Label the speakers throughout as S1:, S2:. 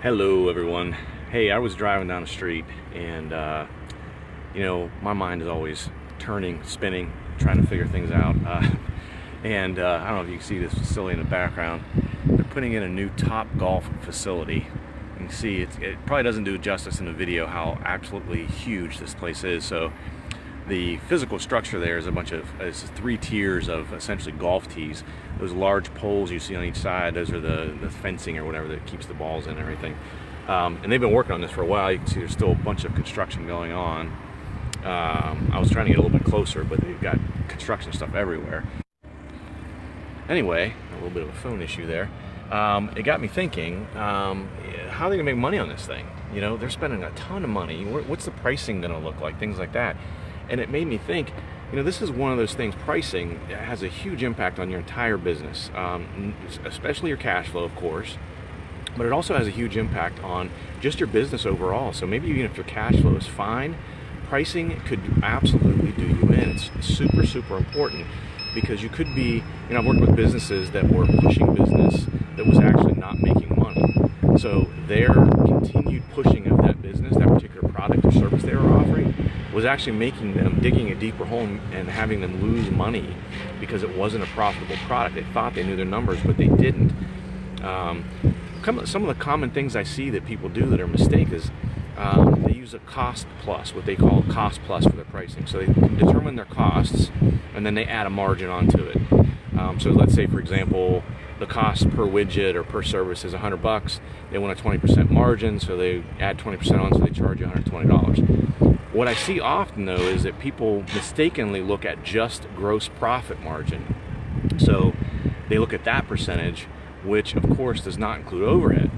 S1: Hello everyone. Hey, I was driving down the street and my mind is always turning, spinning, trying to figure things out. And I don't know if you can see this facility in the background. They're putting in a new Top Golf facility. You can see it probably doesn't do justice in the video how absolutely huge this place is. So the physical structure there is it's 3 tiers of essentially golf tees. Those large poles you see on each side, those are the fencing or whatever that keeps the balls in and everything. And they've been working on this for a while. You can see there's still a bunch of construction going on. I was trying to get a little bit closer, but they've got construction stuff everywhere. Anyway, a little bit of a phone issue there. It got me thinking, how are they gonna make money on this thing? You know, they're spending a ton of money. What's the pricing gonna look like? Things like that. And it made me think, this is one of those things. Pricing has a huge impact on your entire business, especially your cash flow, of course, but it also has a huge impact on just your business overall. So maybe even if your cash flow is fine, pricing could absolutely do you in. It's super, super important because you could be, I've worked with businesses that were pushing business that was actually not making money. So their continued pushing of that business, that particular product or service they were offering, was actually making them digging a deeper hole and having them lose money because it wasn't a profitable product. They thought they knew their numbers, but they didn't. Some of the common things I see that people do that are mistakes is they use a cost plus, what they call a cost plus for their pricing. So they can determine their costs and then they add a margin onto it. So let's say, for example, the cost per widget or per service is $100. They want a 20% margin, so they add 20% on, so they charge you $120. What I see often, though, is that people mistakenly look at just gross profit margin. So they look at that percentage, which of course does not include overhead.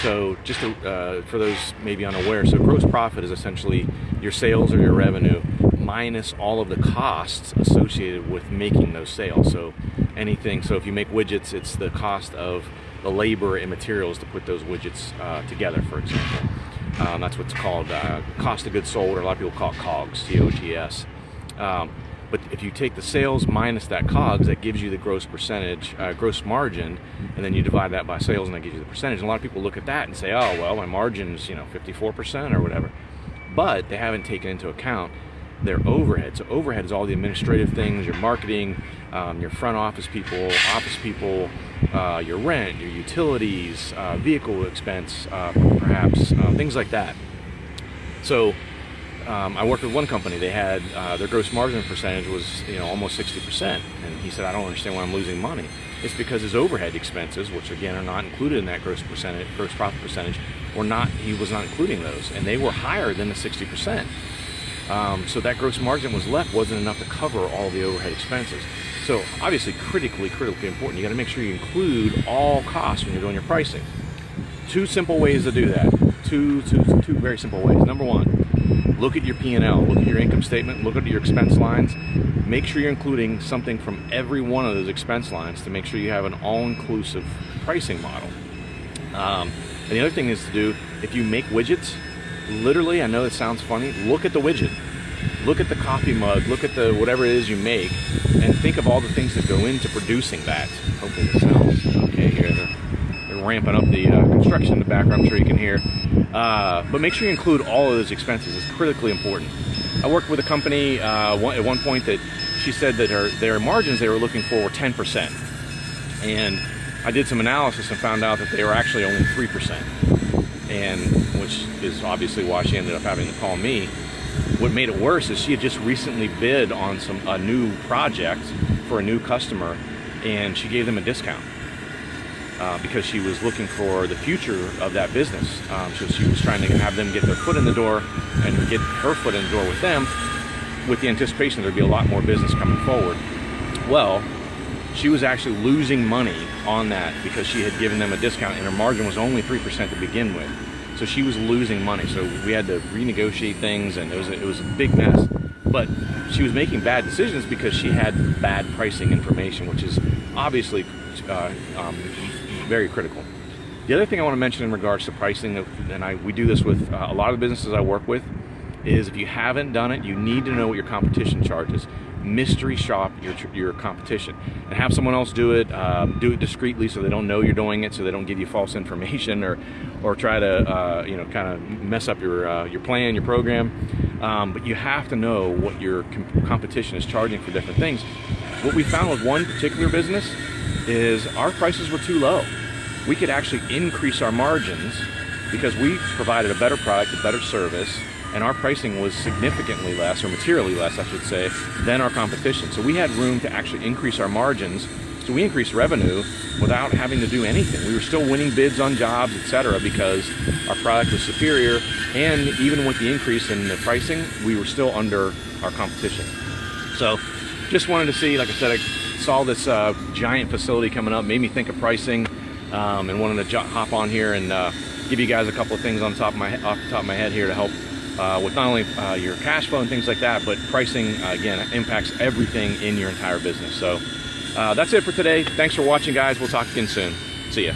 S1: So just for those maybe unaware, so gross profit is essentially your sales or your revenue minus all of the costs associated with making those sales. So if you make widgets, it's the cost of the labor and materials to put those widgets together, for example. That's what's called cost of goods sold, or a lot of people call it COGS, C-O-G-S. But if you take the sales minus that COGS, that gives you the gross percentage, gross margin, and then you divide that by sales, and that gives you the percentage. And a lot of people look at that and say, oh, well, my margin's 54% or whatever. But they haven't taken into account their overhead. So overhead is all the administrative things, your marketing, your front office people, your rent, your utilities, vehicle expense, perhaps, things like that. So I worked with one company. They had their gross margin percentage was almost 60%, and he said, I don't understand why I'm losing money. It's because his overhead expenses, which again are not included in that gross profit percentage, he was not including those, and they were higher than the 60%. So that gross margin wasn't enough to cover all the overhead expenses. So obviously critically important. You got to make sure you include all costs when you're doing your pricing. 2 simple ways to do that. Two very simple ways. Number 1, look at your P&L, look at your income statement, look at your expense lines. Make sure you're including something from every one of those expense lines to make sure you have an all-inclusive pricing model. And the other thing is to do, if you make widgets, literally, I know it sounds funny, look at the widget. Look at the coffee mug, look at the whatever it is you make, and think of all the things that go into producing that. Hopefully this sounds okay here. They're ramping up the construction in the background, I'm sure you can hear. But make sure you include all of those expenses. It's critically important. I worked with a company at one point that she said that their margins they were looking for were 10%. And I did some analysis and found out that they were actually only 3%. And which is obviously why she ended up having to call me. What made it worse is she had just recently bid on a new project for a new customer, and she gave them a discount because she was looking for the future of that business. So she was trying to have them get their foot in the door and get her foot in the door with them, with the anticipation there'd be a lot more business coming forward. Well, she was actually losing money on that because she had given them a discount and her margin was only 3% to begin with. So she was losing money. So we had to renegotiate things, and it was a big mess. But she was making bad decisions because she had bad pricing information, which is obviously very critical. The other thing I want to mention in regards to pricing, and we do this with a lot of the businesses I work with, is if you haven't done it, you need to know what your competition charges. Mystery shop your competition and have someone else do it discreetly, so they don't know you're doing it, so they don't give you false information or try to you know, kind of mess up your plan, your program. But you have to know what your competition is charging for different things. What we found with one particular business is our prices were too low. We could actually increase our margins because we provided a better product, a better service, and our pricing was significantly less, or materially less, I should say, than our competition. So we had room to actually increase our margins. So we increased revenue without having to do anything. We were still winning bids on jobs, etc., because our product was superior. And even with the increase in the pricing, we were still under our competition. So just wanted to see, like I said, I saw this giant facility coming up, made me think of pricing, and wanted to hop on here and give you guys a couple of things off the top of my head here to help with not only your cash flow and things like that, but pricing, again, impacts everything in your entire business. So that's it for today. Thanks for watching, guys. We'll talk again soon. See ya.